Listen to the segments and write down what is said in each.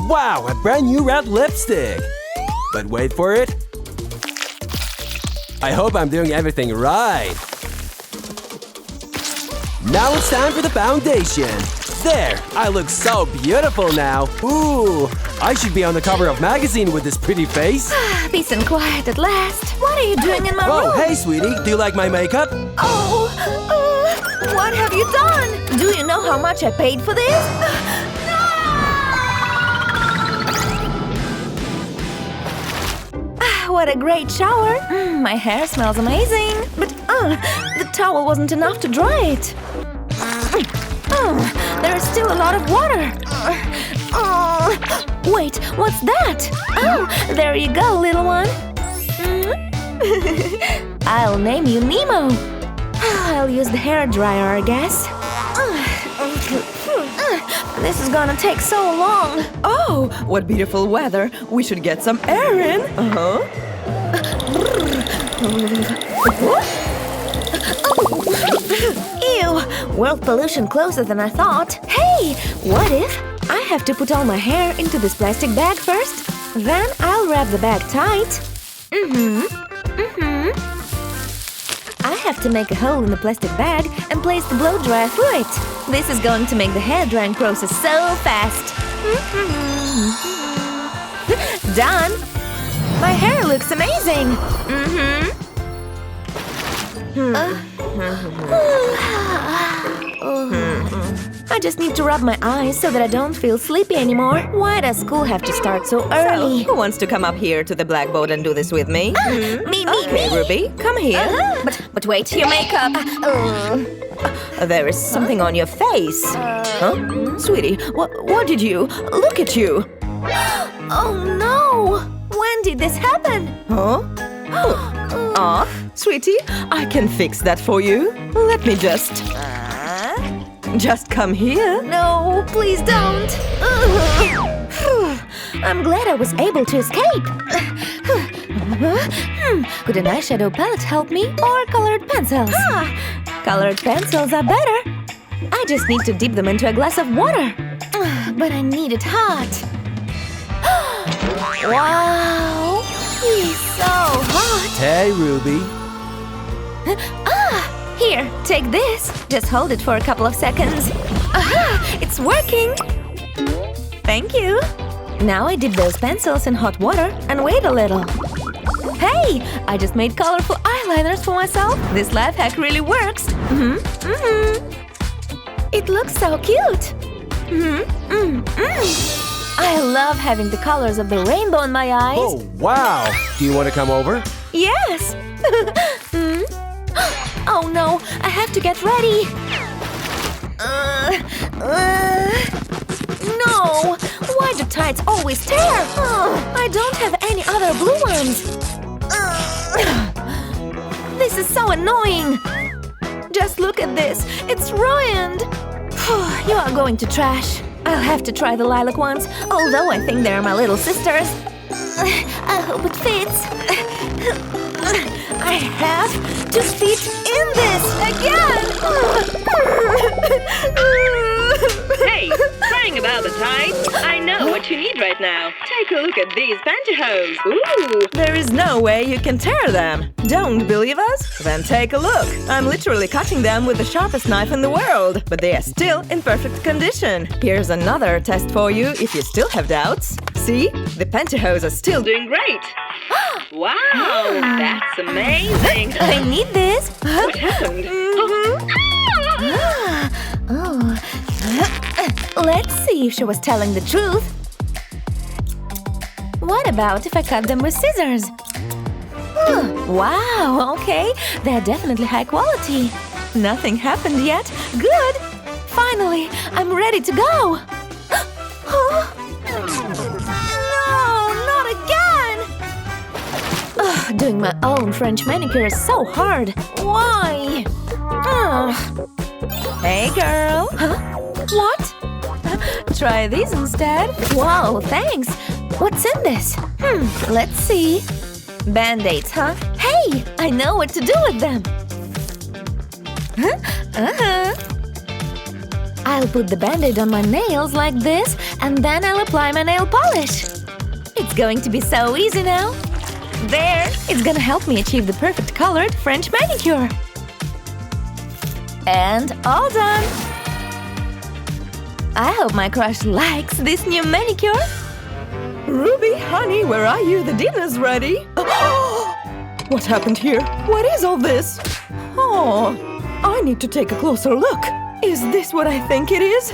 Wow, a brand new red lipstick! But wait for it. I hope I'm doing everything right. Now it's time for the foundation. There, I look so beautiful now. Ooh, I should be on the cover of magazine with this pretty face. Peace and quiet at last. What are you doing in my room? Oh, hey, sweetie. Do you like my makeup? Oh, what have you done? Do you know how much I paid for this? What a great shower. My hair smells amazing. But the towel wasn't enough to dry it. There is still a lot of water. Wait, what's that? Oh, there you go, little one. I'll name you Nemo. I'll use the hair dryer, I guess. This is gonna take so long. Oh, what beautiful weather. We should get some air in. Ew! World pollution closer than I thought. Hey! What if I have to put all my hair into this plastic bag first? Then I'll wrap the bag tight. I have to make a hole in the plastic bag and place the blow dryer through it. This is going to make the hair drying process so fast. Done! My hair looks amazing! I just need to rub my eyes so that I don't feel sleepy anymore. Why does school have to start so early? So, who wants to come up here to the blackboard and do this with me? Me, Okay, Ruby, come here. But wait, your makeup. There is something on your face. Huh? Sweetie, what did you? Look at you. Oh no! When did this happen? Huh? Sweetie, I can fix that for you. Let me just come here. No, please don't. I'm glad I was able to escape. Could an eyeshadow palette help me? Or colored pencils? Colored pencils are better. I just need to dip them into a glass of water. But I need it hot. Wow! He's so hot. Hey, Ruby. Here, take this. Just hold it for a couple of seconds. Aha! It's working! Thank you. Now I dip those pencils in hot water and wait a little. Hey! I just made colorful eyeliners for myself. This life hack really works. It looks so cute. I love having the colors of the rainbow in my eyes. Oh, wow. Do you want to come over? Yes! Oh no, I have to get ready! No! Why do tights always tear? I don't have any other blue ones! This is so annoying! Just look at this! It's ruined! You are going to trash. I'll have to try the lilac ones, although I think they're my little sisters. I hope it fits. I have to fit in this again! Hey, crying about the tights? I know what you need right now. Take a look at these pantyhose. Ooh, there is no way you can tear them. Don't believe us? Then take a look. I'm literally cutting them with the sharpest knife in the world, but they are still in perfect condition. Here's another test for you if you still have doubts. See? The pantyhose are still Doing great. Wow, that's amazing. I need this. What happened? Let's see if she was telling the truth. What about if I cut them with scissors? Wow, okay. They're definitely high quality. Nothing happened yet. Good. Finally, I'm ready to go. No, not again. Doing my own French manicure is so hard. Why? Hey, girl. Huh? What? Try these instead. Wow, thanks. What's in this? Let's see. Band-aids, huh? Hey, I know what to do with them. I'll put the band-aid on my nails like this, and then I'll apply my nail polish. It's going to be so easy now. There! It's gonna help me achieve the perfect colored French manicure. And all done! I hope my crush likes this new manicure. Ruby, honey, where are you? The dinner's ready. What happened here? What is all this? Oh, I need to take a closer look. Is this what I think it is?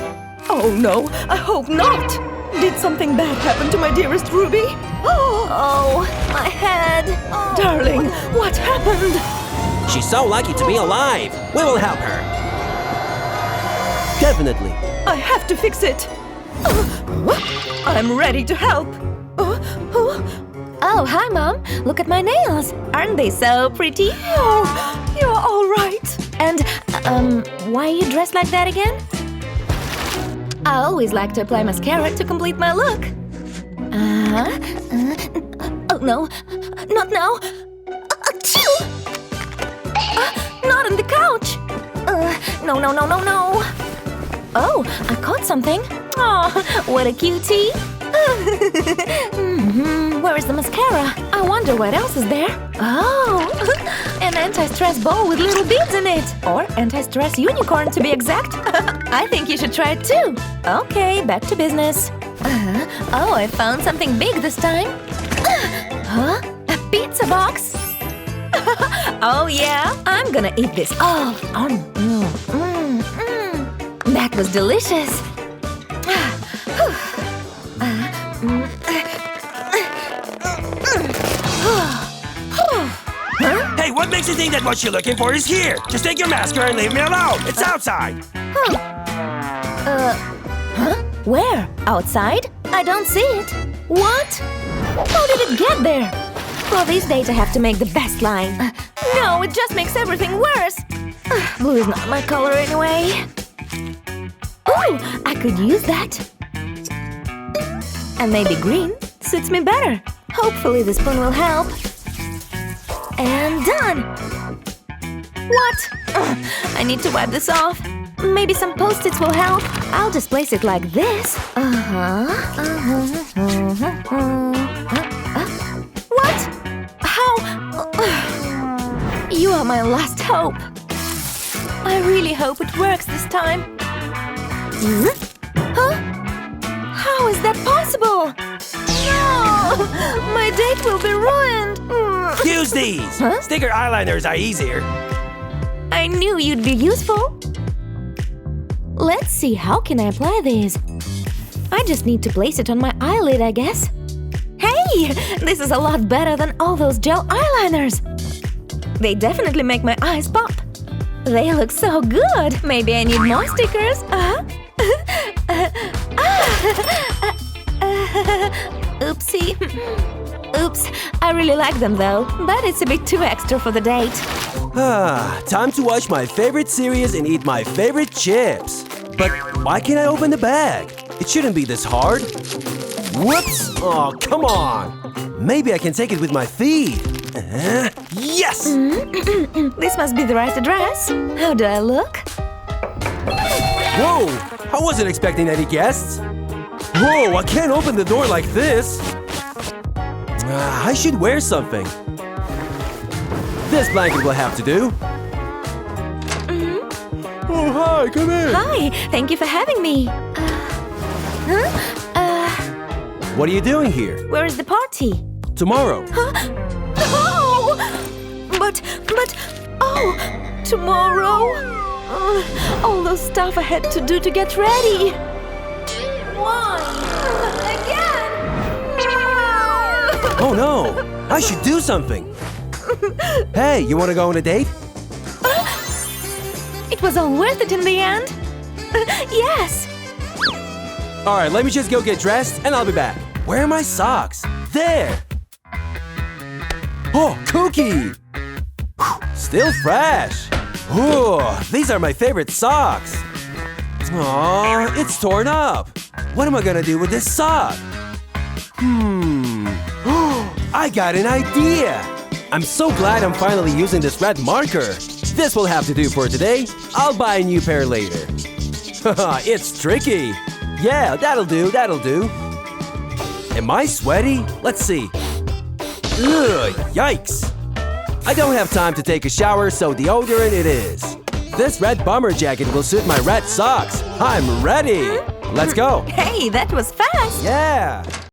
Oh no, I hope not. Did something bad happen to my dearest Ruby? Oh, my head. Oh. Darling, what happened? She's so lucky to be alive. We will help her. Definitely. I have to fix it. I'm ready to help. Oh, hi, Mom. Look at my nails. Aren't they so pretty? Oh, you're all right. And, why are you dressed like that again? I always like to apply mascara to complete my look. Oh, no. Not now. Achoo! Not on the couch. No. Oh, I caught something. Oh, what a cutie. Where is the mascara? I wonder what else is there. Oh, an anti-stress ball with little beads in it. Or anti-stress unicorn to be exact. I think you should try it too. Okay, back to business. Oh, I found something big this time. Huh? A pizza box? Oh yeah, I'm gonna eat this all. That was delicious. Hey, what makes you think that what you're looking for is here? Just take your mascara and leave me alone. It's outside. Where? Outside? I don't see it. What? How did it get there? Well, these days I have to make the best line. No, it just makes everything worse. Blue is not my color anyway. Ooh, I could use that. And maybe green suits me better. Hopefully the spoon will help. And done! What? I need to wipe this off. Maybe some post-its will help. I'll just place it like this. What? How? You are my last hope. I really hope it works this time. Huh? How is that possible? No! My date will be ruined! Use these! Huh? Sticker eyeliners are easier. I knew you'd be useful. Let's see, how can I apply these? I just need to place it on my eyelid, I guess. Hey! This is a lot better than all those gel eyeliners. They definitely make my eyes pop. They look so good. Maybe I need more stickers. Oopsie. Oops, I really like them though, but it's a bit too extra for the date. Time to watch my favorite series and eat my favorite chips. But why can't I open the bag? It shouldn't be this hard. Whoops! Oh, come on! Maybe I can take it with my feet. Yes! This must be the right address. How do I look? Whoa! I wasn't expecting any guests. Whoa, I can't open the door like this. I should wear something. This blanket will have to do. Oh, hi, come in. Hi, thank you for having me. What are you doing here? Where is the party? Tomorrow. Oh! But, tomorrow? All those stuff I had to do to get ready. Why? Again? Oh no, I should do something. Hey, you want to go on a date? It was all worth it in the end. Yes. All right, let me just go get dressed and I'll be back. Where are my socks? There. Oh, cookie. Still fresh. Oh, these are my favorite socks. Aw, it's torn up. What am I gonna do with this sock? I got an idea. I'm so glad I'm finally using this red marker. This will have to do for today. I'll buy a new pair later. It's tricky. Yeah, that'll do, that'll do. Am I sweaty? Let's see. Ugh, yikes. I don't have time to take a shower, so deodorant it is. This red bomber jacket will suit my red socks. I'm ready. Let's go. Hey, that was fast! Yeah.